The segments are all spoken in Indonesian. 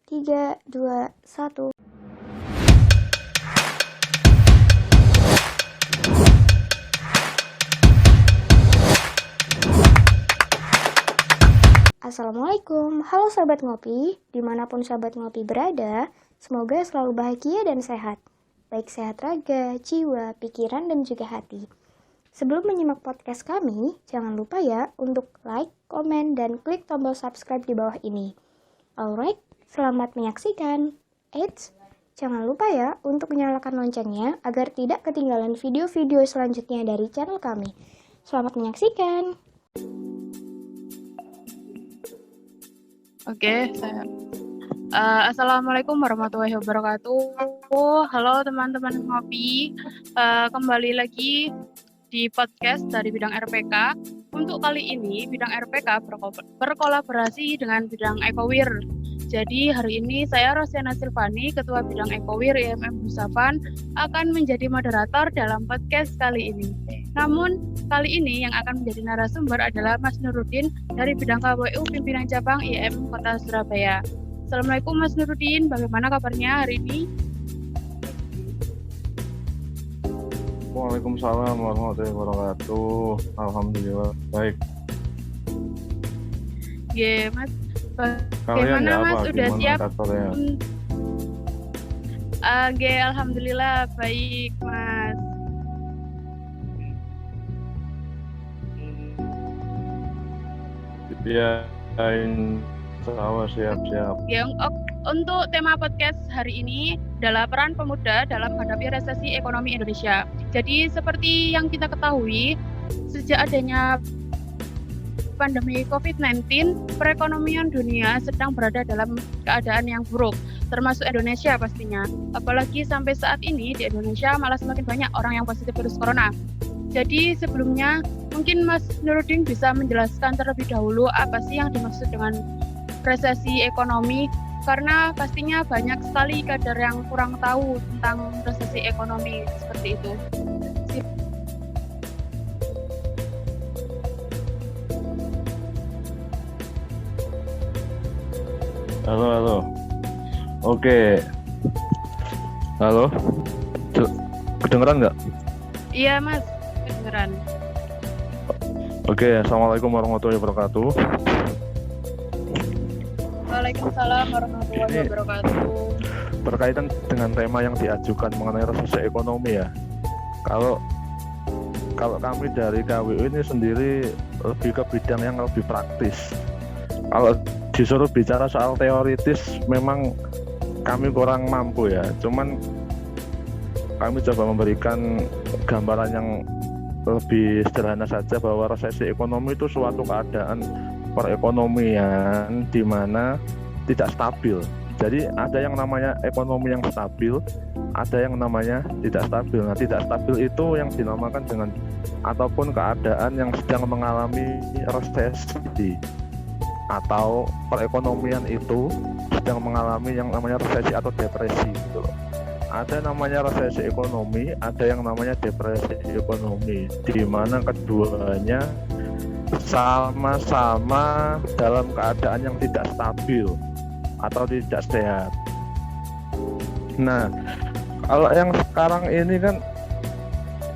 3, 2, 1. Assalamualaikum, halo Sahabat Ngopi, dimanapun Sahabat Ngopi berada, semoga selalu bahagia dan sehat. Baik sehat raga, jiwa, pikiran, dan juga hati. Sebelum menyimak podcast kami, jangan lupa ya untuk like, komen, dan klik tombol subscribe di bawah ini. Alright, selamat menyaksikan. Eits, jangan lupa ya untuk menyalakan loncengnya agar tidak ketinggalan video-video selanjutnya dari channel kami. Selamat menyaksikan. Oke, saya. Assalamualaikum warahmatullahi wabarakatuh. Halo teman-teman ngopi, kembali lagi di podcast dari bidang RPK. Untuk kali ini bidang RPK berkolaborasi dengan bidang Ekowir. Jadi hari ini saya Rosiana Silvani, Ketua Bidang Ekowir IMM Husafan, akan menjadi moderator dalam podcast kali ini. Namun kali ini yang akan menjadi narasumber adalah Mas Nurudin dari bidang KWU Pimpinan Cabang IMM Kota Surabaya. Assalamualaikum Mas Nurudin, bagaimana kabarnya hari ini? Waalaikumsalam warahmatullahi wabarakatuh. Alhamdulillah baik. Ya Mas, Kalian bagaimana ya Mas apa? udah Gimana siap? kabarnya? Alhamdulillah baik Mas. Ya, sama siap-siap. Untuk tema podcast hari ini adalah peran pemuda dalam menghadapi resesi ekonomi Indonesia. Jadi seperti yang kita ketahui, sejak adanya pandemi COVID-19, perekonomian dunia sedang berada dalam keadaan yang buruk, termasuk Indonesia pastinya. Apalagi sampai saat ini di Indonesia malah semakin banyak orang yang positif virus corona. Jadi sebelumnya mungkin Mas Nurudin bisa menjelaskan terlebih dahulu apa sih yang dimaksud dengan resesi ekonomi, karena pastinya banyak sekali kader yang kurang tahu tentang resesi ekonomi seperti itu. Halo. Oke. Halo. Kedengeran nggak? Iya Mas, kedengeran. Oke, assalamualaikum warahmatullahi wabarakatuh. Waalaikumsalam warahmatullahi wabarakatuh. Berkaitan dengan tema yang diajukan mengenai resesi ekonomi ya. Kalau kami dari KWU ini sendiri lebih ke bidang yang lebih praktis. Kalau disuruh bicara soal teoritis memang kami kurang mampu ya. Cuman kami coba memberikan gambaran yang lebih sederhana saja bahwa resesi ekonomi itu suatu keadaan perekonomian di mana tidak stabil. Jadi ada yang namanya ekonomi yang stabil, ada yang namanya tidak stabil. Nah, tidak stabil itu yang dinamakan dengan ataupun keadaan yang sedang mengalami resesi, atau perekonomian itu sedang mengalami yang namanya resesi atau depresi gitu loh. Ada namanya resesi ekonomi, ada yang namanya depresi ekonomi, di mana keduanya sama-sama dalam keadaan yang tidak stabil atau tidak sehat. Nah, kalau yang sekarang ini kan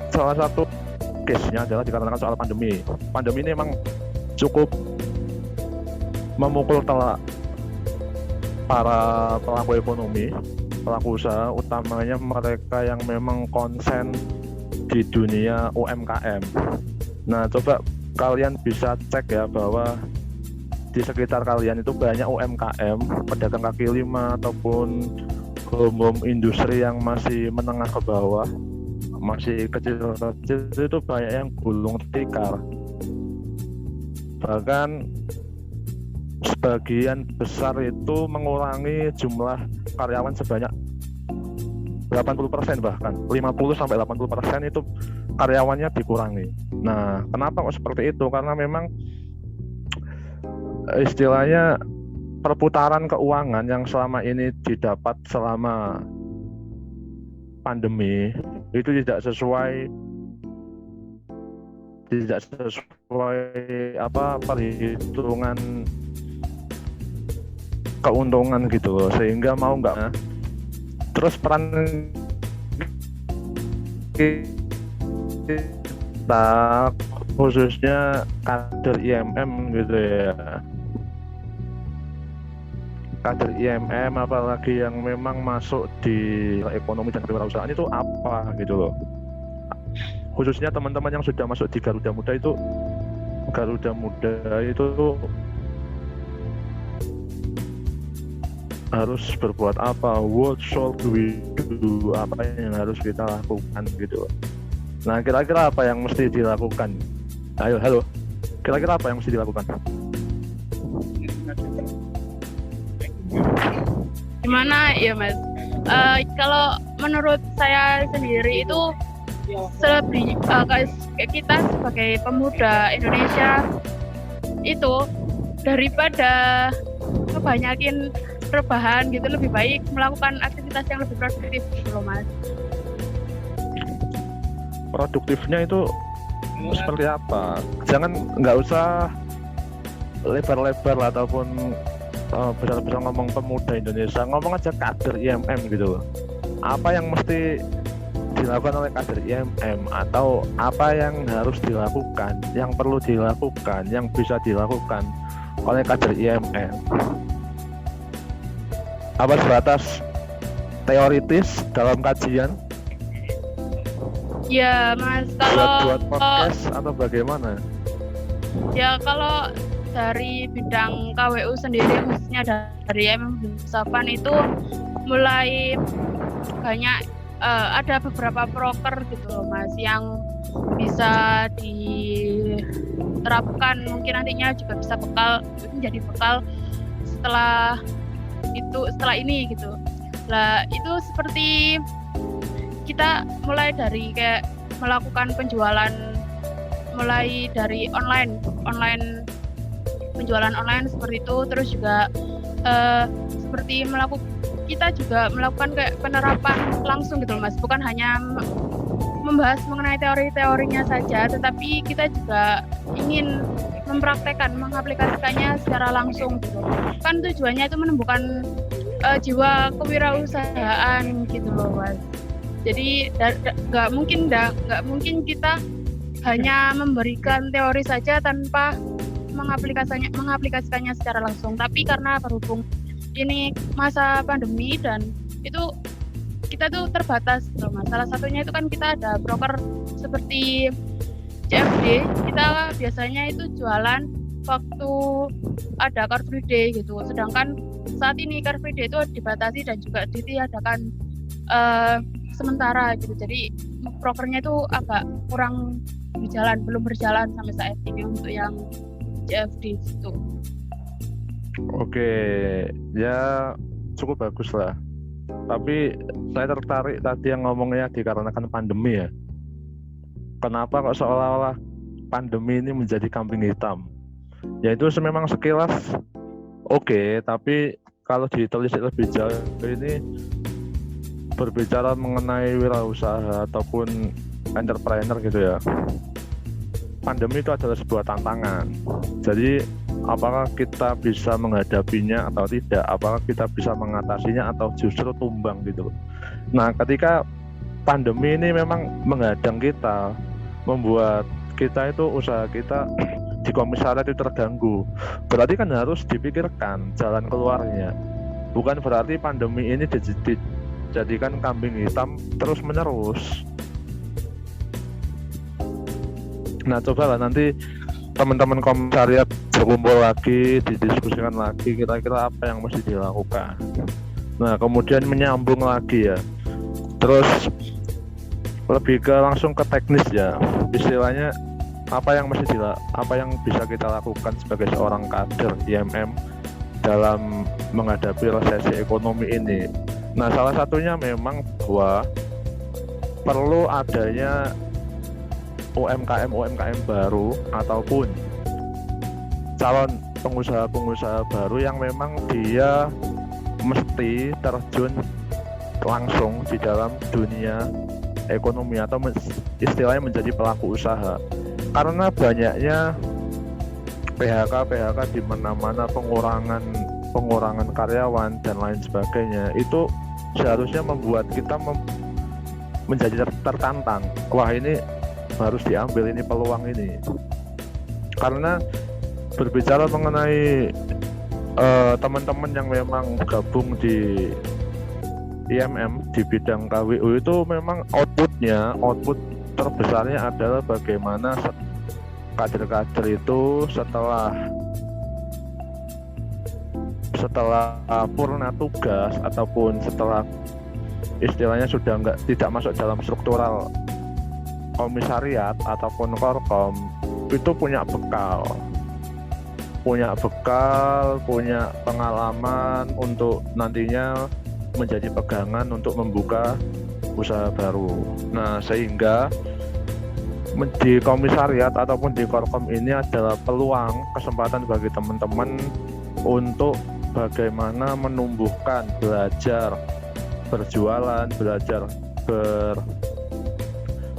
salah satu case-nya adalah dikarenakan soal pandemi. Pandemi ini memang cukup memukul telak para pelaku ekonomi, pelaku usaha, utamanya mereka yang memang konsen di dunia UMKM. Nah, coba kalian bisa cek ya bahwa di sekitar kalian itu banyak UMKM, pedagang kaki lima ataupun home industri yang masih menengah ke bawah, masih kecil-kecil, itu banyak yang gulung tikar. Bahkan sebagian besar itu mengurangi jumlah karyawan sebanyak 80%, bahkan 50-80% itu karyawannya dikurangi. Nah, kenapa kok seperti itu? Karena memang istilahnya perputaran keuangan yang selama ini didapat selama pandemi itu tidak sesuai perhitungan keuntungan gitu loh, sehingga mau nggak terus peran kita khususnya kader IMM gitu ya, kader IMM apalagi yang memang masuk di ekonomi dan kewirausahaan itu apa gitu loh, khususnya teman-teman yang sudah masuk di Garuda Muda itu harus berbuat apa, what should we do, apa yang harus kita lakukan gitu. Nah, kira-kira apa yang mesti dilakukan? Ayo, halo. Kira-kira apa yang mesti dilakukan? Gimana ya Mas? Kalau menurut saya sendiri itu lebih kita sebagai pemuda Indonesia itu daripada kebanyakin rebahan gitu, lebih baik melakukan aktivitas yang lebih produktif gitu loh Mas. Produktifnya itu seperti apa? Jangan, nggak usah lebar-lebar ataupun besar-besar ngomong pemuda Indonesia, ngomong aja kader IMM gitu loh. Apa yang mesti dilakukan oleh kader IMM, atau apa yang harus dilakukan, yang perlu dilakukan, yang bisa dilakukan oleh kader IMM? Apa sebatas teoritis dalam kajian? Ya Mas, kalau buat podcast atau bagaimana? Ya kalau dari bidang KWU sendiri, khususnya dari Musapan itu mulai banyak ada beberapa proker gitu loh Mas, yang bisa diterapkan, mungkin nantinya juga bisa menjadi bekal setelah ini gitu. Lah itu seperti kita mulai dari kayak melakukan penjualan, mulai dari online penjualan online seperti itu, terus juga seperti kita juga melakukan kayak penerapan langsung gitu loh Mas, bukan hanya membahas mengenai teori-teorinya saja, tetapi kita juga ingin mempraktekkan, mengaplikasikannya secara langsung gitu. Kan tujuannya itu menumbuhkan jiwa kewirausahaan gitu loh Mas. Jadi nggak mungkin kita hanya memberikan teori saja tanpa mengaplikasikannya secara langsung. Tapi karena berhubung ini masa pandemi dan itu kita tuh terbatas gitu Mas. Salah satunya itu kan kita ada broker seperti CFD, kita biasanya itu jualan waktu ada Car Free Day gitu. Sedangkan saat ini Car Free Day itu dibatasi dan juga ditiadakan sementara gitu. Jadi brokernya itu agak kurang belum berjalan sampai saat ini untuk yang CFD itu. Oke, ya cukup bagus lah. Tapi saya tertarik tadi yang ngomongnya dikarenakan pandemi ya. Kenapa kok seolah-olah pandemi ini menjadi kambing hitam? Ya itu memang sekilas oke, tapi kalau ditelisik lebih jauh ini berbicara mengenai wirausaha ataupun entrepreneur gitu ya. Pandemi itu adalah sebuah tantangan. Jadi apakah kita bisa menghadapinya atau tidak? Apakah kita bisa mengatasinya atau justru tumbang gitu. Nah, ketika pandemi ini memang menghadang kita, membuat kita itu usaha kita di komisariat itu terganggu. Berarti kan harus dipikirkan jalan keluarnya. Bukan berarti pandemi ini dijadikan kambing hitam terus menerus. Nah, cobalah nanti teman-teman komisariat berkumpul lagi, didiskusikan lagi kira-kira apa yang mesti dilakukan. Nah, kemudian menyambung lagi ya. Terus lebih ke langsung ke teknis ya. Istilahnya apa yang bisa kita lakukan sebagai seorang kader IMM dalam menghadapi resesi ekonomi ini. Nah, salah satunya memang bahwa perlu adanya UMKM baru ataupun calon pengusaha baru yang memang dia mesti terjun langsung di dalam dunia ekonomi atau istilahnya menjadi pelaku usaha. Karena banyaknya PHK di mana-mana, pengurangan pengurangan karyawan dan lain sebagainya, itu seharusnya membuat kita menjadi tertantang. Wah, ini harus diambil ini peluang ini. Karena berbicara mengenai teman-teman yang memang gabung di IMM di bidang KWU itu memang output terbesarnya adalah bagaimana kader-kader itu setelah purna tugas ataupun setelah istilahnya sudah tidak masuk dalam struktural komisariat ataupun korkom, itu punya pengalaman untuk nantinya menjadi pegangan untuk membuka usaha baru. Nah, sehingga di komisariat ataupun di korkom ini adalah peluang kesempatan bagi teman-teman untuk bagaimana menumbuhkan, belajar berjualan, belajar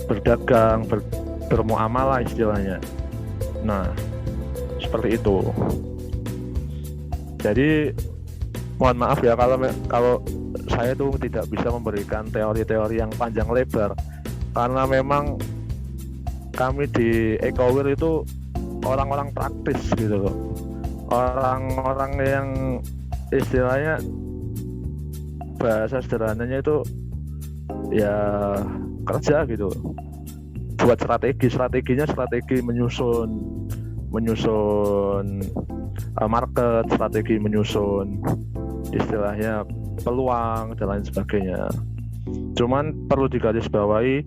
berdagang, bermuamalah istilahnya. Nah, seperti itu. Jadi mohon maaf ya kalau saya tuh tidak bisa memberikan teori-teori yang panjang lebar, karena memang kami di Ekowir itu orang-orang praktis gitu loh, orang-orang yang istilahnya bahasa sederhananya itu ya kerja gitu, buat strateginya strategi menyusun market, strategi menyusun istilahnya peluang dan lain sebagainya. Cuman perlu digarisbawahi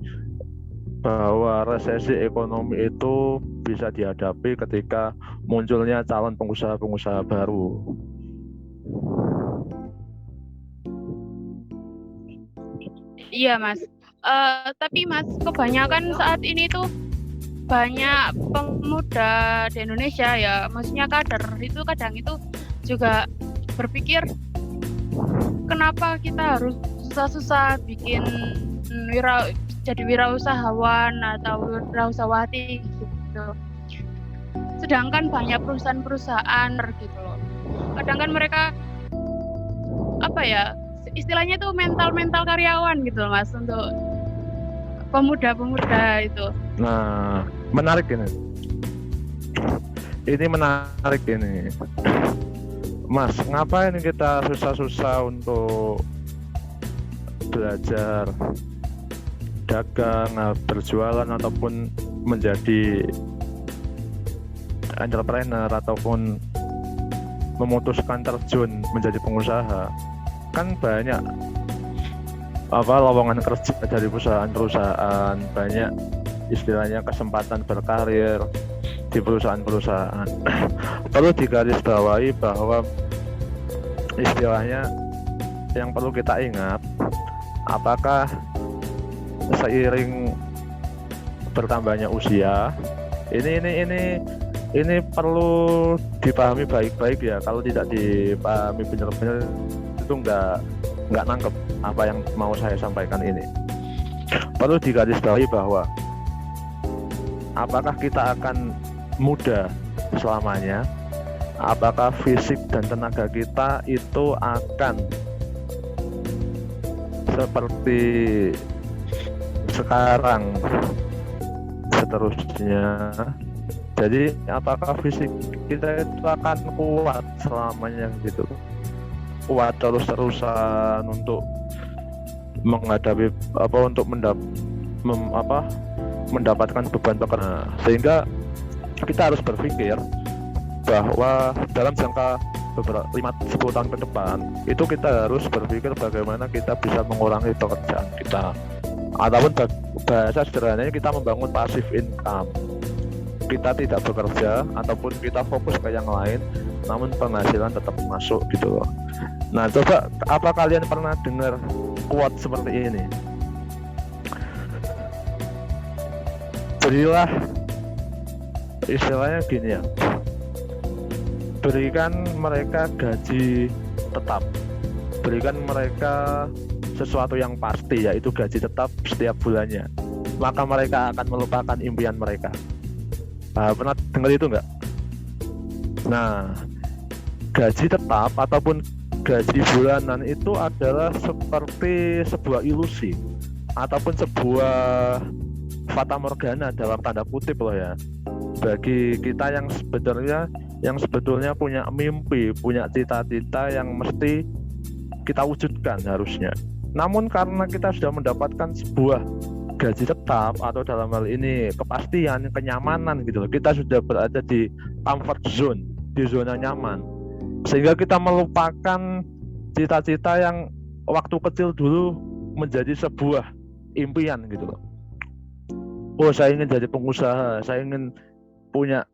bahwa resesi ekonomi itu bisa dihadapi ketika munculnya calon pengusaha-pengusaha baru. Iya Mas, tapi Mas, kebanyakan saat ini tuh banyak pemuda di Indonesia ya, maksudnya kader itu kadang itu juga berpikir kenapa kita harus susah-susah bikin jadi wirausahawan atau wirausahawati gitu. Sedangkan banyak perusahaan-perusahaan gitu loh. Kadang kan mereka istilahnya tuh mental karyawan gitu loh Mas, untuk pemuda-pemuda itu. Nah, menarik ini. Ini menarik ini. Mas, ngapain kita susah-susah untuk belajar dagang, berjualan ataupun menjadi entrepreneur ataupun memutuskan terjun menjadi pengusaha? Kan banyak lowongan kerja dari perusahaan-perusahaan, banyak istilahnya kesempatan berkarir di perusahaan-perusahaan. Perlu digarisbawahi bahwa istilahnya yang perlu kita ingat, apakah seiring bertambahnya usia, ini perlu dipahami baik-baik ya. Kalau tidak dipahami benar-benar itu nggak nangkep apa yang mau saya sampaikan ini. Perlu digarisbawahi bahwa apakah kita akan muda selamanya, apakah fisik dan tenaga kita itu akan seperti sekarang seterusnya. Jadi apakah fisik kita itu akan kuat selamanya gitu, kuat terus-terusan untuk menghadapi untuk mendapatkan beban pekerjaan. Sehingga kita harus berpikir bahwa dalam jangka 5-10 tahun ke depan itu kita harus berpikir bagaimana kita bisa mengurangi pekerjaan kita, ataupun bahasa sederhananya kita membangun passive income. Kita tidak bekerja ataupun kita fokus ke yang lain, namun penghasilan tetap masuk gitu loh. Nah, coba apa kalian pernah dengar quote seperti ini? Berilah, istilahnya gini ya, berikan mereka gaji tetap, berikan mereka sesuatu yang pasti, yaitu gaji tetap setiap bulannya, maka mereka akan melupakan impian mereka. Pernah dengar itu enggak? Nah, gaji tetap ataupun gaji bulanan itu adalah seperti sebuah ilusi ataupun sebuah fata morgana dalam tanda kutip loh ya, bagi kita yang sebetulnya punya mimpi, punya cita-cita yang mesti kita wujudkan harusnya. Namun karena kita sudah mendapatkan sebuah gaji tetap atau dalam hal ini kepastian, kenyamanan gitu loh, kita sudah berada di comfort zone, di zona nyaman, sehingga kita melupakan cita-cita yang waktu kecil dulu menjadi sebuah impian gitu loh. Oh, saya ingin jadi pengusaha, saya ingin punya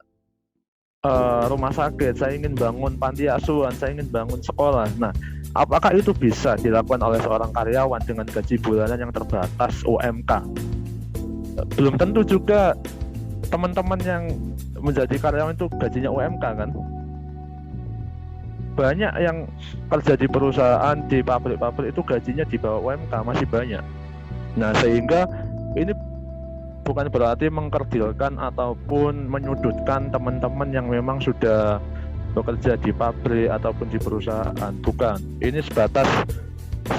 rumah sakit, saya ingin bangun panti asuhan, saya ingin bangun sekolah. Nah, apakah itu bisa dilakukan oleh seorang karyawan dengan gaji bulanan yang terbatas UMK? Belum tentu juga teman-teman yang menjadi karyawan itu gajinya UMK kan. Banyak yang kerja di perusahaan, di pabrik-pabrik itu gajinya di bawah UMK, masih banyak. Nah, sehingga ini bukan berarti mengkerdilkan ataupun menyudutkan teman-teman yang memang sudah bekerja di pabrik ataupun di perusahaan, bukan. Ini sebatas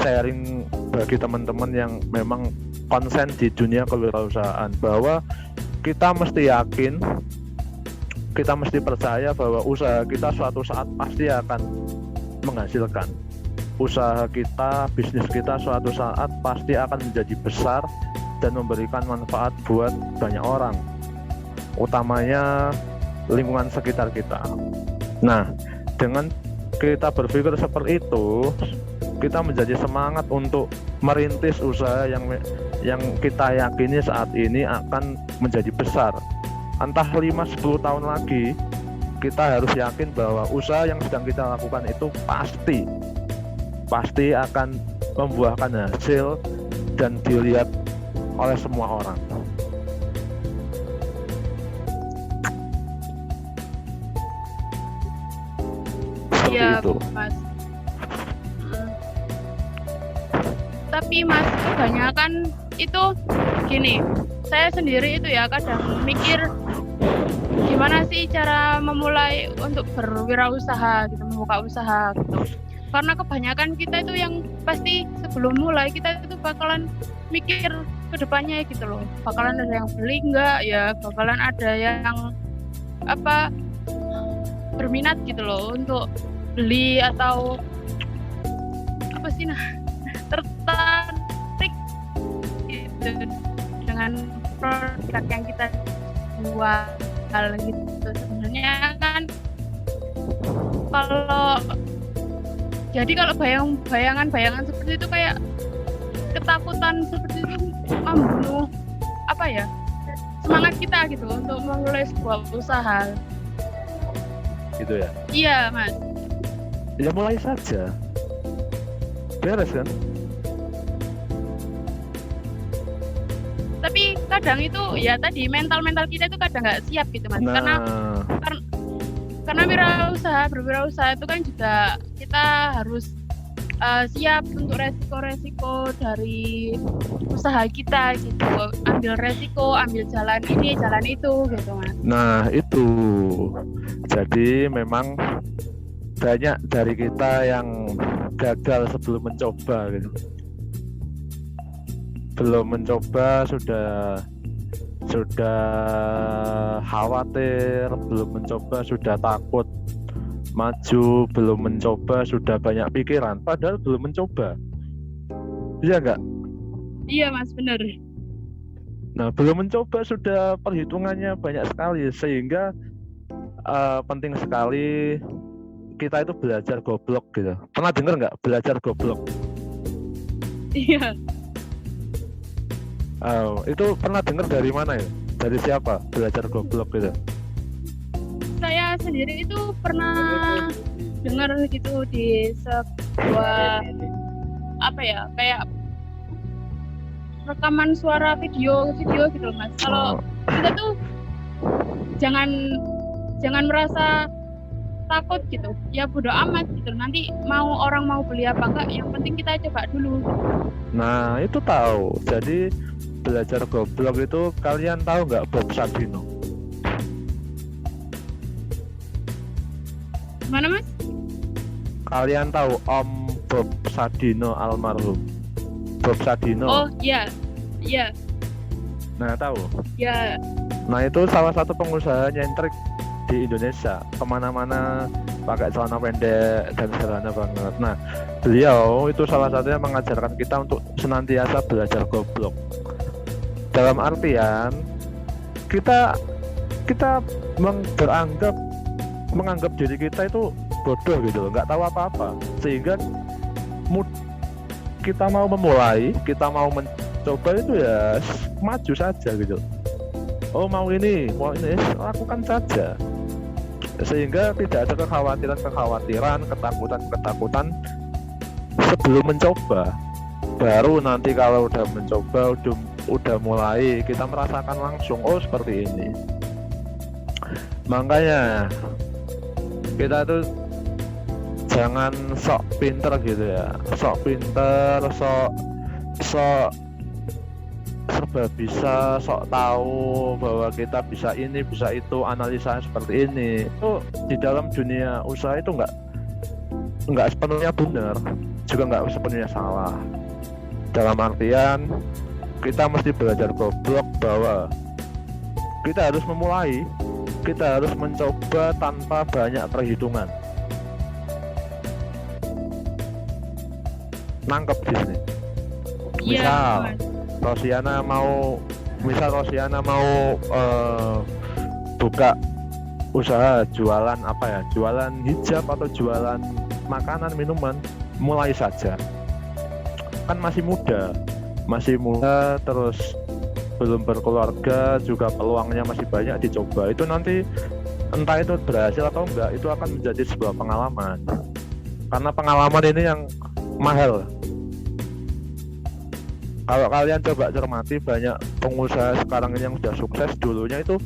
sharing bagi teman-teman yang memang konsen di dunia kewirausahaan, bahwa kita mesti yakin, kita mesti percaya bahwa usaha kita suatu saat pasti akan menghasilkan. Usaha kita, bisnis kita suatu saat pasti akan menjadi besar dan memberikan manfaat buat banyak orang, utamanya lingkungan sekitar kita. Nah, dengan kita berpikir seperti itu, kita menjadi semangat untuk merintis usaha yang kita yakini saat ini akan menjadi besar. Entah 5-10 tahun lagi, kita harus yakin bahwa usaha yang sedang kita lakukan itu pasti akan membuahkan hasil dan dilihat oleh semua orang. Iya, itu. Mas. Tapi Mas, kebanyakan itu gini, saya sendiri itu ya kadang mikir gimana sih cara memulai untuk berwirausaha gitu, membuka usaha gitu. Karena kebanyakan kita itu yang pasti sebelum mulai kita itu bakalan mikir ke depannya gitu loh. Bakalan ada yang beli enggak ya, bakalan ada yang berminat gitu loh untuk beli atau tertarik gitu dengan produk yang kita jual gitu. Sebenarnya kan kalau bayangan seperti itu kayak ketakutan seperti itu membunuh semangat kita gitu untuk memulai sebuah usaha Gitu ya. Iya, Mas. Ya mulai saja. Beres kan? Tapi kadang itu ya tadi mental kita itu kadang nggak siap gitu, Mas. Nah, Karena berwirausaha itu kan juga kita harus siap untuk resiko-resiko dari usaha kita gitu. Ambil resiko, ambil jalan ini, jalan itu gitu, Mas. nah itu. Jadi memang banyak dari kita yang gagal sebelum mencoba gitu. Belum mencoba sudah khawatir, belum mencoba sudah takut maju, belum mencoba sudah banyak pikiran, padahal belum mencoba. Iya enggak? Iya, Mas, benar. Nah, belum mencoba sudah perhitungannya banyak sekali, sehingga penting sekali kita itu belajar goblok gitu. Pernah dengar nggak belajar goblok? Iya. Itu pernah dengar dari mana ya? Dari siapa belajar goblok gitu? Saya sendiri itu pernah dengar gitu di sebuah kayak rekaman suara video gitu, Mas. Kalau kita tuh jangan merasa takut gitu. Ya bodo amat gitu. Nanti orang mau beli apa enggak, yang penting kita coba dulu. Nah, itu tahu. Jadi belajar goblok itu kalian tahu nggak Bob Sadino? Gimana, Mas? Kalian tahu Om Bob Sadino almarhum? Bob Sadino. Oh iya, iya, Nah, tahu. ya. Nah, itu salah satu pengusaha nyentrik di Indonesia. Kemana-mana pakai celana pendek dan sederhana banget. Nah, beliau itu salah satunya mengajarkan kita untuk senantiasa belajar goblok. Dalam artian kita menganggap diri kita itu bodoh gitu loh, nggak tahu apa-apa, sehingga kita mau memulai, kita mau mencoba itu ya maju saja gitu. Oh mau ini, lakukan saja, sehingga tidak ada kekhawatiran, ketakutan sebelum mencoba. Baru nanti kalau udah mencoba, udah mulai, kita merasakan langsung, oh seperti ini. Makanya kita tuh jangan sok pinter gitu ya, sok serba bisa, sok tahu bahwa kita bisa ini bisa itu, analisa seperti ini. Itu di dalam dunia usaha itu nggak sepenuhnya benar, juga nggak sepenuhnya salah. Dalam artian kita mesti belajar goblok bahwa kita harus memulai, kita harus mencoba tanpa banyak perhitungan. Nangkep di sini. Misal Rosiana mau buka usaha jualan apa ya, jualan hijab atau jualan makanan minuman, mulai saja. Kan masih muda, terus belum berkeluarga, juga peluangnya masih banyak dicoba. Itu nanti entah itu berhasil atau enggak, itu akan menjadi sebuah pengalaman. Karena pengalaman ini yang mahal. Kalau kalian coba cermati, banyak pengusaha sekarang ini yang sudah sukses, dulunya itu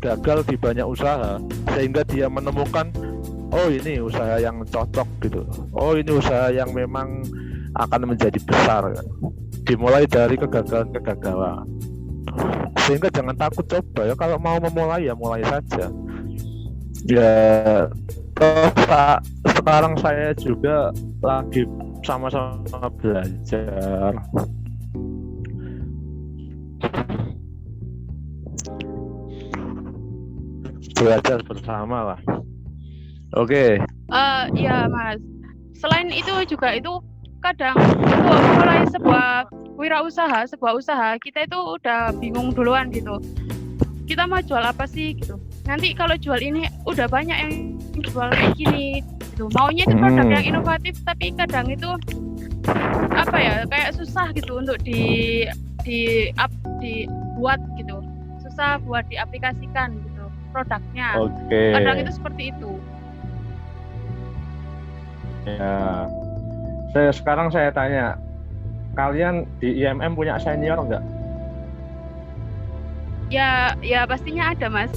gagal di banyak usaha, sehingga dia menemukan, oh ini usaha yang cocok gitu, oh ini usaha yang memang akan menjadi besar. Dimulai dari kegagalan. Sehingga jangan takut coba ya, kalau mau memulai ya mulai saja. Ya sekarang saya juga lagi sama-sama belajar. Belajar bersama lah. Oke. Iya Mas. Selain itu juga itu kadang untuk mulai sebuah usaha kita itu udah bingung duluan gitu. Kita mau jual apa sih gitu. Nanti kalau jual ini udah banyak yang jual kayak gini gitu. Maunya itu produk yang inovatif, tapi kadang itu apa ya, kayak susah gitu untuk dibuat gitu. Susah buat diaplikasikan gitu produknya. Oke. Kadang itu seperti itu. Ya. Sekarang saya tanya, kalian di IMM punya senior nggak? Ya pastinya ada Mas.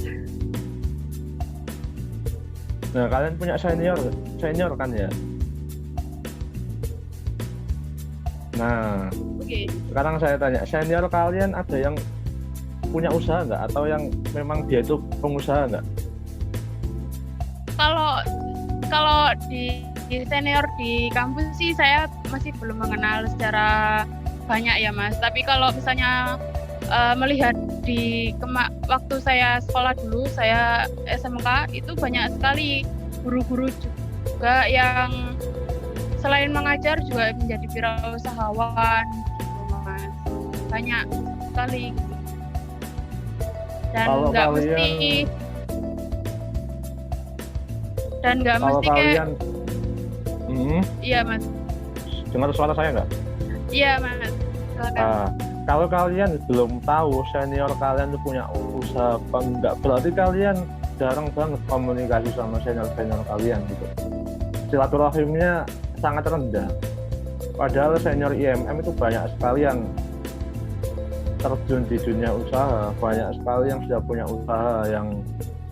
Nah, kalian punya senior kan ya? Nah, sekarang saya tanya, senior kalian ada yang punya usaha nggak? Atau yang memang dia itu pengusaha nggak? Kalau di senior di kampus sih saya masih belum mengenal secara banyak ya Mas. Tapi kalau misalnya melihat di waktu saya sekolah dulu, saya SMK, itu banyak sekali guru-guru juga yang selain mengajar juga menjadi wirausahawan gitu Mas. Banyak sekali gitu. Dan nggak mesti kayak iya Mas. Dengar suara saya nggak? Iya Mas. Silakan. Kalau kalian belum tahu senior kalian itu punya usaha apa enggak, berarti kalian jarang banget komunikasi sama senior kalian gitu. Silaturahimnya sangat rendah. Padahal senior IMM itu banyak sekali yang terjun di dunia usaha, banyak sekali yang sudah punya usaha yang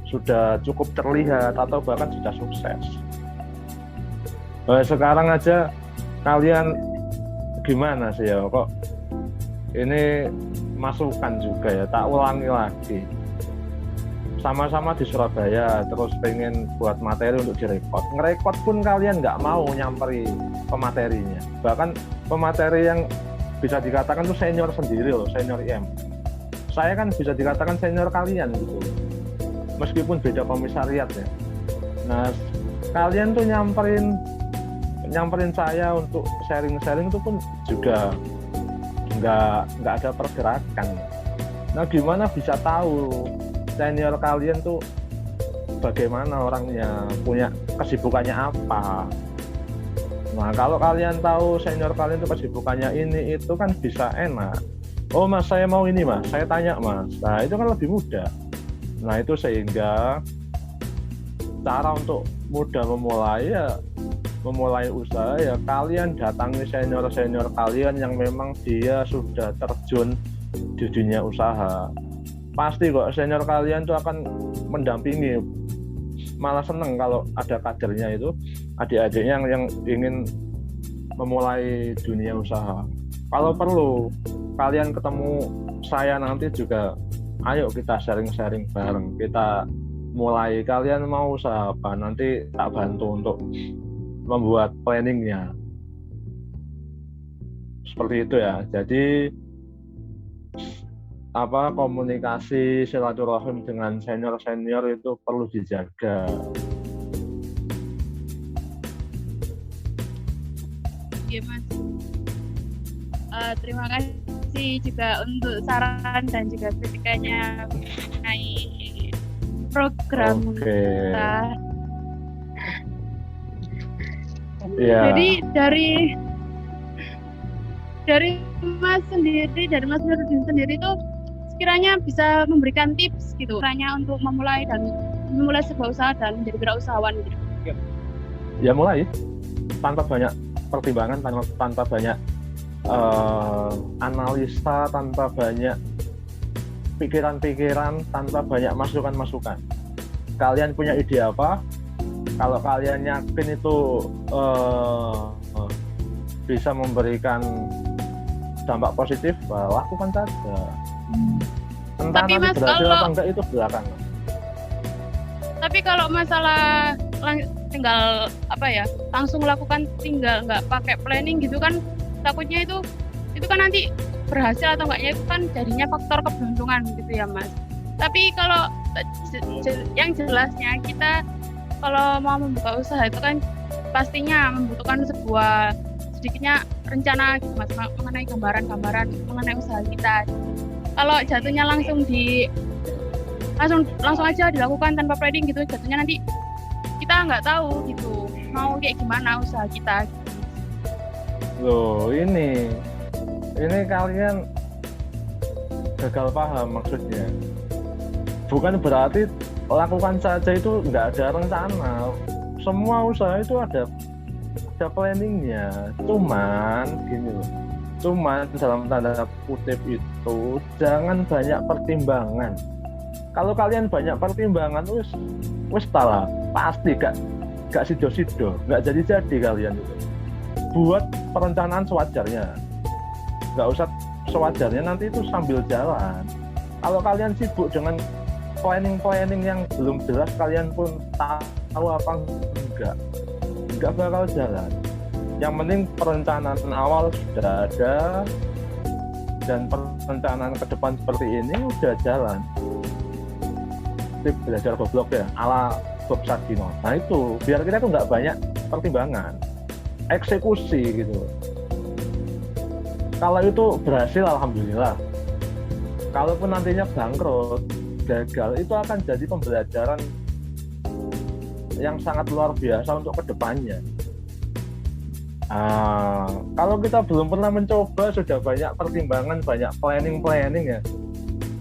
sudah cukup terlihat atau bahkan sudah sukses. Sekarang aja kalian gimana sih ya, kok ini masukan juga ya, tak ulangi lagi. sama-sama di Surabaya, terus pengen buat materi untuk direkod. Ngerekod pun kalian nggak mau nyamperi pematerinya. Bahkan pemateri yang bisa dikatakan tuh senior sendiri loh, senior IM. Saya kan bisa dikatakan senior kalian gitu, meskipun beda komisariat ya. Nah, kalian tuh nyamperin saya untuk sharing-sharing itu pun juga nggak ada pergerakan. Nah, gimana bisa tahu senior kalian tuh bagaimana orangnya, punya kesibukannya apa? Nah, kalau kalian tahu senior kalian tuh kesibukannya ini itu kan bisa enak. Oh mas, saya mau ini mas, saya tanya mas. Nah, itu kan lebih mudah. Nah, itu sehingga cara untuk mudah memulai usaha ya kalian datangi senior kalian yang memang dia sudah terjun di dunia usaha. Pasti kok senior kalian tuh akan mendampingi. Malah seneng kalau ada kadernya itu, adik-adiknya yang ingin memulai dunia usaha. Kalau perlu kalian ketemu saya nanti juga, ayo kita sharing-sharing bareng, kita mulai. Kalian mau usaha apa, nanti tak bantu untuk membuat planningnya. Seperti itu ya. Jadi komunikasi silaturahim dengan senior itu perlu dijaga. Iya mas. Terima kasih juga untuk saran dan juga kritikanya mengenai program kita. Yeah. Jadi dari Mas Nurdin sendiri itu sekiranya bisa memberikan tips gitu, sekiranya untuk memulai sebuah usaha dan menjadi wirausahawan gitu. Ya mulai tanpa banyak pertimbangan, tanpa banyak analisa, tanpa banyak pikiran-pikiran, tanpa banyak masukan-masukan. Kalian punya ide apa? Kalau kalian yakin itu bisa memberikan dampak positif, lakukan saja. Entah tapi nanti mas, berhasil atau enggak itu belakangan. Tapi kalau masalah tinggal langsung melakukan, tinggal nggak pakai planning gitu kan, takutnya itu kan nanti berhasil atau enggaknya itu kan jadinya faktor keberuntungan gitu ya mas. Tapi kalau yang jelasnya kita kalau mau membuka usaha itu kan pastinya membutuhkan sebuah sedikitnya rencana gitu mas, mengenai gambaran mengenai usaha kita. Kalau jatuhnya langsung aja dilakukan tanpa planning gitu, jatuhnya nanti kita nggak tahu gitu mau kayak gimana usaha kita gitu. Loh, ini kalian gagal paham maksudnya. Bukan berarti lakukan saja itu nggak ada rencana. Semua usaha itu ada planningnya. Cuman gini loh. Cuman dalam tanda kutip itu jangan banyak pertimbangan. Kalau kalian banyak pertimbangan, wis talah, pasti gak sido-sido, gak jadi kalian itu. Buat perencanaan sewajarnya. Gak usah sewajarnya, nanti itu sambil jalan. Kalau kalian sibuk dengan planning yang belum jelas, kalian pun tahu apa enggak bakal jalan. Yang penting perencanaan awal sudah ada dan perencanaan ke depan seperti ini udah jalan. Tip belajar goblok ya, ala Bob Sadino. Nah itu biar kita tuh nggak banyak pertimbangan, eksekusi gitu. Kalau itu berhasil alhamdulillah. Kalaupun nantinya bangkrut, gagal, itu akan jadi pembelajaran yang sangat luar biasa untuk kedepannya. Kalau kita belum pernah mencoba, sudah banyak pertimbangan, banyak planning ya,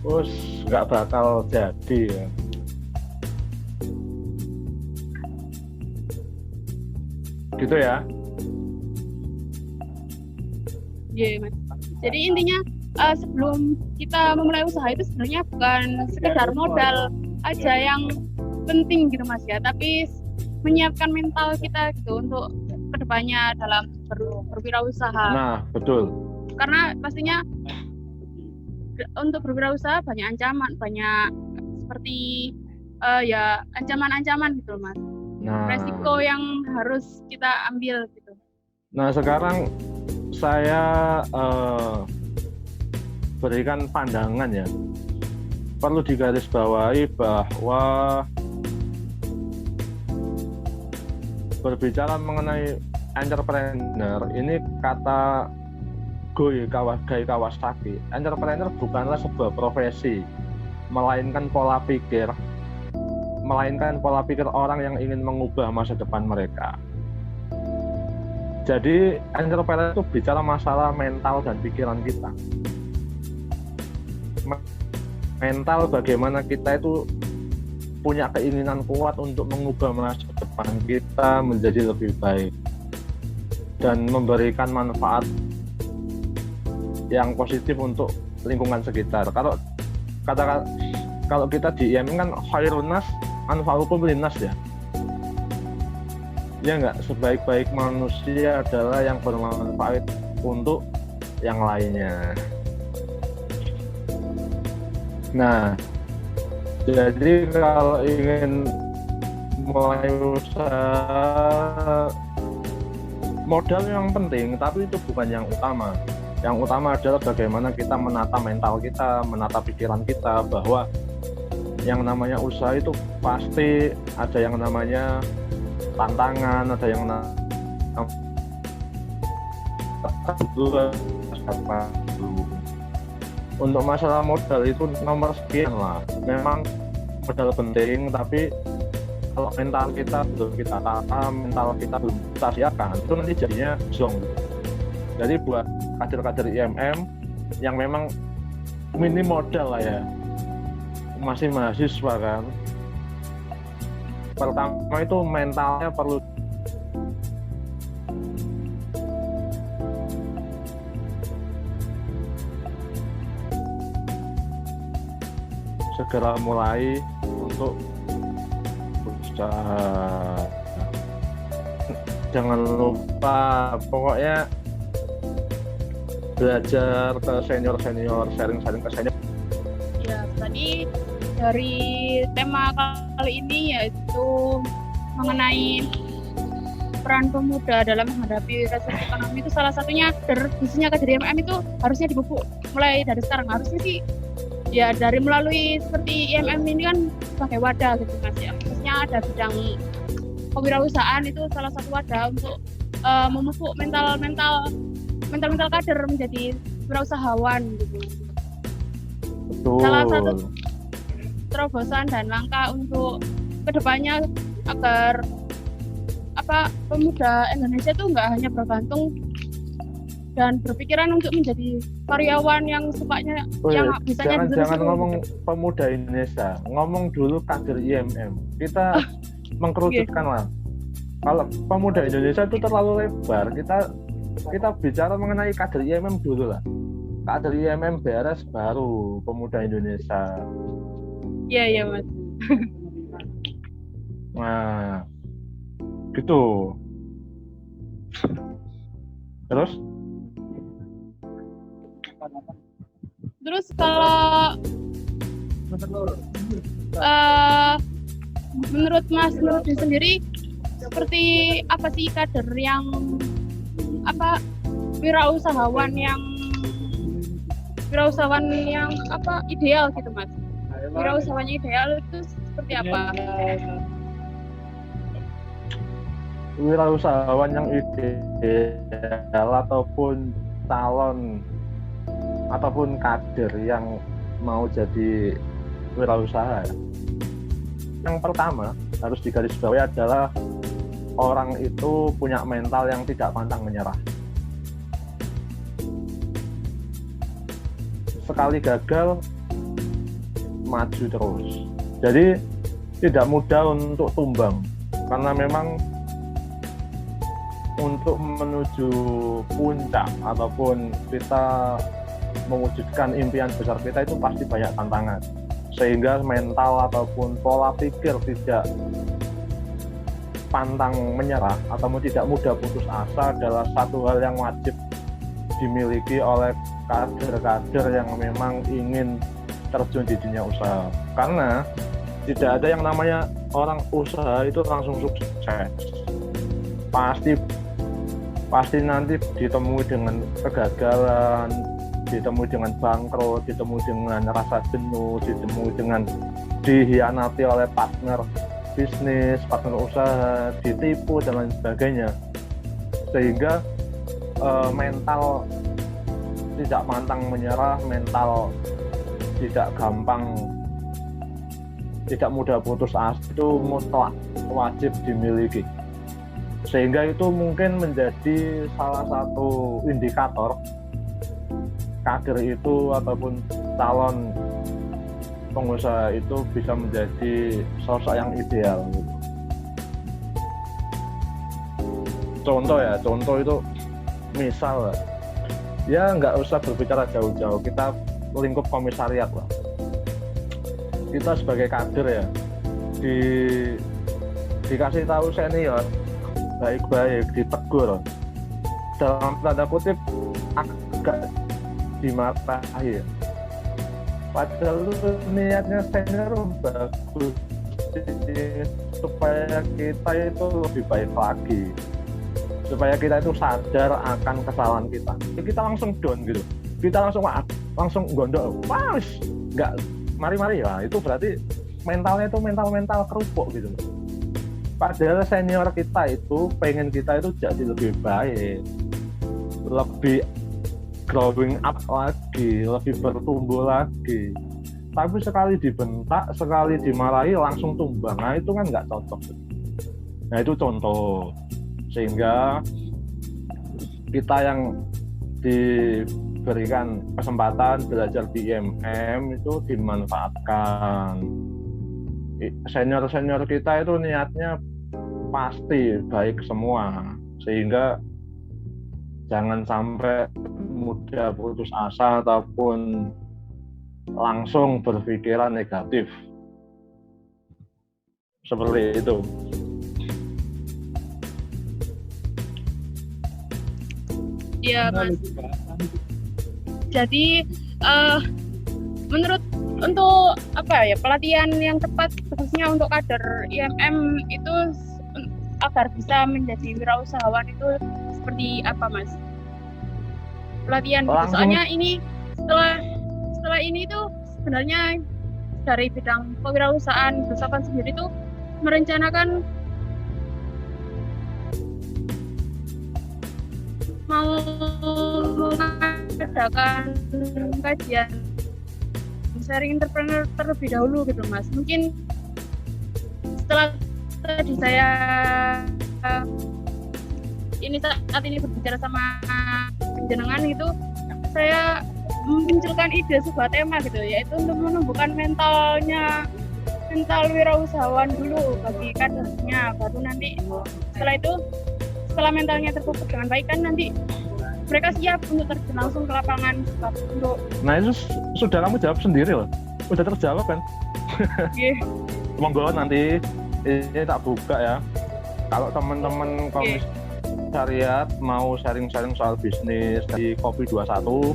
terus nggak bakal jadi ya. Gitu ya. Iya mas. Jadi intinya sebelum kita memulai usaha itu sebenarnya bukan sekedar modal aja yang penting gitu mas ya, tapi menyiapkan mental kita gitu untuk kedepannya dalam berwirausaha. Nah betul. Karena pastinya untuk berwirausaha banyak ancaman, banyak seperti ya ancaman-ancaman gitu loh, Mas. Nah, Resiko yang harus kita ambil gitu. nah sekarang saya berikan pandangan ya. Perlu digarisbawahi bahwa berbicara mengenai entrepreneur ini kata Gai Kawasaki, entrepreneur bukanlah sebuah profesi, melainkan pola pikir orang yang ingin mengubah masa depan mereka. Jadi entrepreneur itu bicara masalah mental dan pikiran kita. Mental, bagaimana kita itu punya keinginan kuat untuk mengubah masa depan kita menjadi lebih baik dan memberikan manfaat yang positif untuk lingkungan sekitar. Kalau kita di IMM kan khairun nas anfa'ukum linnas ya. Ya enggak, sebaik-baik manusia adalah yang bermanfaat untuk yang lainnya. Nah, jadi kalau ingin mulai usaha, modal yang penting, tapi itu bukan yang utama. Yang utama adalah bagaimana kita menata mental kita, menata pikiran kita, bahwa yang namanya usaha itu pasti ada yang namanya tantangan, ada yang untuk masalah modal itu nomor sekian lah. Memang modal penting, tapi kalau mental kita belum kita tata, mental kita belum kita siapkan, itu nanti jadinya zong. Jadi buat kader-kader IMM yang memang minim modal lah ya, masih mahasiswa kan, pertama itu mentalnya perlu segera mulai untuk berusaha. Jangan lupa pokoknya belajar ke senior, sharing ke senior. Ya, tadi dari tema kali ini yaitu mengenai peran pemuda dalam menghadapi resesi ekonomi, itu salah satunya khususnya kader IMM itu harusnya dipupuk mulai dari sekarang. Harusnya sih ya dari melalui seperti IMM ini kan sebagai wadah gitu Mas ya. Khususnya ada bidang kewirausahaan, itu salah satu wadah untuk memupuk mental kader menjadi wirausahawan gitu. Betul. Salah satu terobosan dan langkah untuk kedepannya agar pemuda Indonesia itu nggak hanya bergantung dan berpikiran untuk menjadi karyawan yang sukanya yang bisanya jangan ngomong pemuda Indonesia, ngomong dulu kader IMM. Kita mengkerucutkan lah. Kalau pemuda Indonesia itu terlalu lebar, kita bicara mengenai kader IMM dulu lah. Kader IMM beres baru pemuda Indonesia. Iya Mas. Nah, gitu. Terus kalau menurut Mas Nurdin sendiri, seperti apa sih kader yang wirausahawan yang ideal gitu Mas? Wirausahawan ideal itu seperti apa? Wirausahawan yang ideal ataupun calon ataupun kader yang mau jadi wirausaha, yang pertama harus digarisbawahi adalah orang itu punya mental yang tidak pantang menyerah. Sekali gagal, maju terus. Jadi tidak mudah untuk tumbang, karena memang untuk menuju puncak ataupun kita mewujudkan impian besar kita itu pasti banyak tantangan, sehingga mental ataupun pola pikir tidak pantang menyerah ataupun tidak mudah putus asa adalah satu hal yang wajib dimiliki oleh kader-kader yang memang ingin terjun di dunia usaha. Karena Tidak ada yang namanya orang usaha itu langsung sukses. Pasti nanti ditemui dengan kegagalan, ditemui dengan bangkrut, ditemui dengan rasa jenuh, ditemui dengan dihianati oleh partner bisnis, partner usaha, ditipu dan lain sebagainya. Sehingga mental tidak pantang menyerah, mental tidak mudah putus asa itu mutlak wajib dimiliki. Sehingga itu mungkin menjadi salah satu indikator kader itu ataupun calon pengusaha itu bisa menjadi sosok yang ideal gitu. Contoh itu misal ya nggak usah berbicara jauh-jauh, kita lingkup komisariat lah. Kita sebagai kader ya dikasih tahu senior baik-baik, ditegur dalam tanda kutip agak dimarahi ya. Padahal niatnya senior bagus supaya kita itu lebih baik lagi, supaya kita itu sadar akan kesalahan kita. Kita langsung down gitu, kita langsung gondok, nggak mari ya, itu berarti mentalnya itu mental kerupuk gitu. Padahal senior kita itu pengen kita itu jadi lebih baik, lebih growing up lagi, lebih bertumbuh lagi. Tapi sekali dibentak, sekali dimarahi langsung tumbang. Nah itu kan nggak cocok. Nah itu contoh. Sehingga kita yang diberikan kesempatan belajar di IMM itu dimanfaatkan. Senior kita itu niatnya pasti baik semua, sehingga jangan sampai mudah putus asa ataupun langsung berpikiran negatif seperti itu. Iya Mas. Jadi menurut untuk pelatihan yang tepat khususnya untuk kader IMM itu agar bisa menjadi wirausahawan itu seperti apa Mas? Pelatihan soalnya ini setelah ini tuh sebenarnya dari bidang kewirausahaan Besokan sendiri tuh merencanakan mau mengadakan kajian sharing entrepreneur terlebih dahulu gitu Mas. Mungkin setelah tadi saya saat ini berbicara sama jenengan itu, saya memunculkan ide sebuah tema gitu, yaitu untuk menumbuhkan mental wirausahawan dulu bagi kadernya, baru nanti setelah mentalnya terpupuk dengan baik kan nanti mereka siap untuk terjun langsung ke lapangan untuk. Nah itu sudah kamu jawab sendiri loh, udah terjawab kan? Yeah. Monggo nanti ini tak buka ya. Kalau teman-teman komisariat mau sharing-sharing soal bisnis di Kopi 21,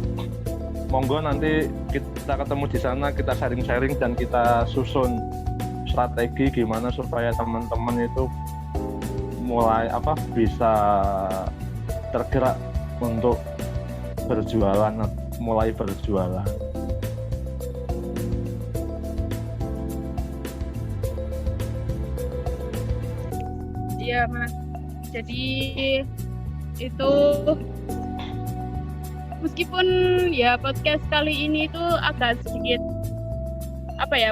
monggo nanti kita ketemu di sana, kita sharing-sharing dan kita susun strategi gimana supaya teman-teman itu mulai bisa tergerak untuk mulai berjualan. Iya Mas, jadi itu meskipun ya podcast kali ini itu agak sedikit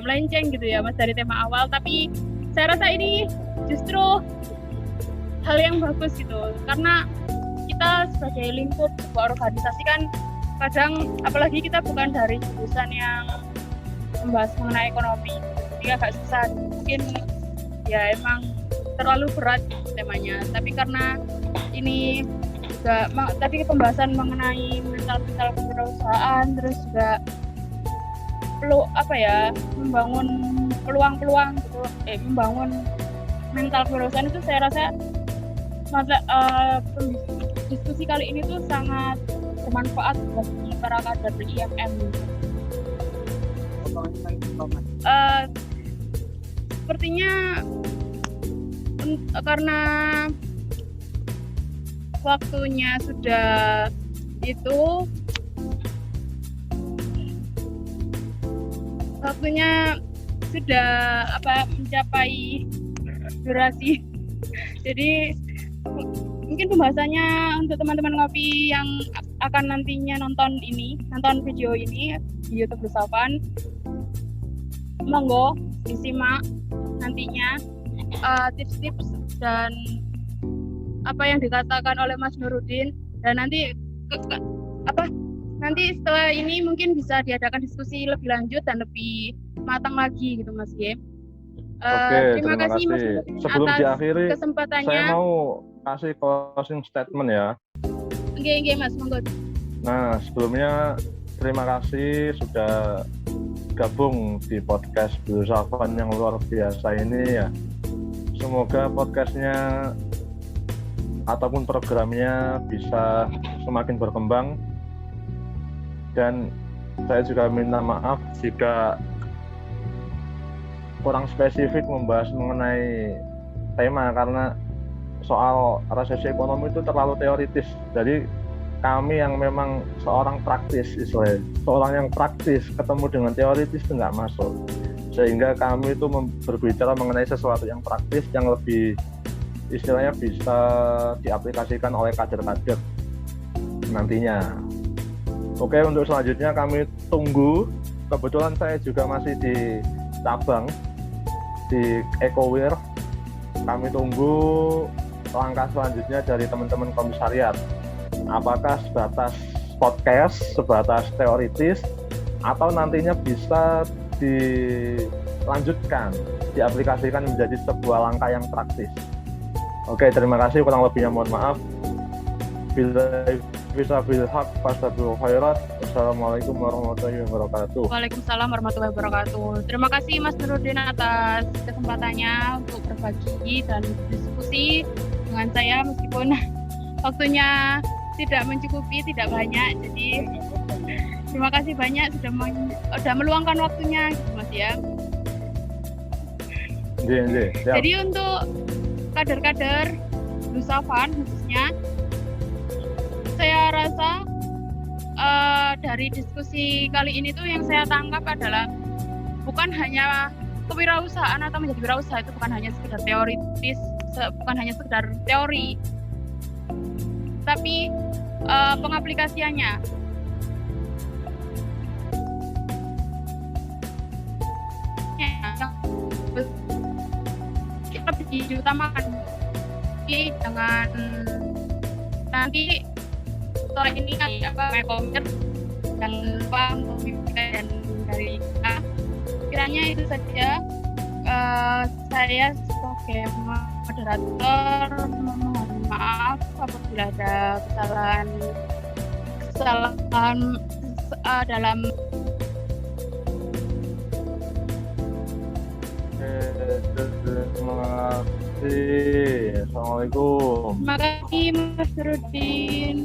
melenceng gitu ya Mas dari tema awal, tapi saya rasa ini justru hal yang bagus gitu, karena kita sebagai lingkup sebuah organisasi kan kadang apalagi kita bukan dari jurusan yang membahas mengenai ekonomi, jadi agak susah, mungkin ya emang terlalu berat temanya. Tapi karena ini juga tadi pembahasan mengenai mental kewirausahaan, terus juga perlu membangun peluang-peluang gitu, membangun mental kewirausahaan itu saya rasa diskusi kali ini tuh sangat bermanfaat bagi para kader IMM. sepertinya karena waktunya sudah mencapai durasi. Jadi mungkin pembahasannya untuk teman-teman ngopi yang akan nantinya nonton video ini di YouTube Bersafan, monggo disimak nantinya tips-tips dan apa yang dikatakan oleh Mas Nurudin, dan nanti setelah ini mungkin bisa diadakan diskusi lebih lanjut dan lebih matang lagi gitu Mas Ye. Terima kasih Mas Nurudin. Sebelum atas diakhiri, kesempatannya. saya mau kasih closing statement ya. Oke Mas, monggo. Nah, sebelumnya terima kasih sudah gabung di podcast Bersafan yang luar biasa ini ya. Semoga podcastnya ataupun programnya bisa semakin berkembang, dan saya juga minta maaf jika kurang spesifik membahas mengenai tema, karena soal resesi ekonomi itu terlalu teoritis. Jadi kami yang memang seorang praktis, seorang yang praktis ketemu dengan teoritis itu nggak masuk, sehingga kami itu berbicara mengenai sesuatu yang praktis yang lebih istilahnya bisa diaplikasikan oleh kader-kader nantinya. Oke, untuk selanjutnya kami tunggu. Kebetulan saya juga masih di cabang di Ecoware. Kami tunggu langkah selanjutnya dari teman-teman komisariat. Apakah sebatas podcast, sebatas teoritis, atau nantinya bisa dilanjutkan, diaplikasikan menjadi sebuah langkah yang praktis. Oke, terima kasih. Kurang lebihnya mohon maaf. Bila bisa bilhaq fastabiqul khairat. Wassalamualaikum warahmatullahi wabarakatuh. Waalaikumsalam warahmatullahi wabarakatuh. Terima kasih Mas Nurudin atas kesempatannya untuk berbagi dan diskusi dengan saya, meskipun waktunya tidak mencukupi, tidak banyak. Jadi terima kasih banyak sudah meluangkan waktunya gitu Mas ya. Jadi untuk kader-kader Bersafan khususnya, saya rasa dari diskusi kali ini tuh yang saya tangkap adalah bukan hanya kewirausahaan atau menjadi wirausaha itu bukan hanya sekedar teoritis, bukan hanya sekedar teori, tapi pengaplikasiannya. Kita diutamakan dengan nanti sore ini kan komen dan dan dari kita. Kiranya itu saja. Saya sebagai moderator mohon maaf apabila ada kesalahan dalam. Terima kasih. Assalamualaikum. Terima kasih Mas Nurudin.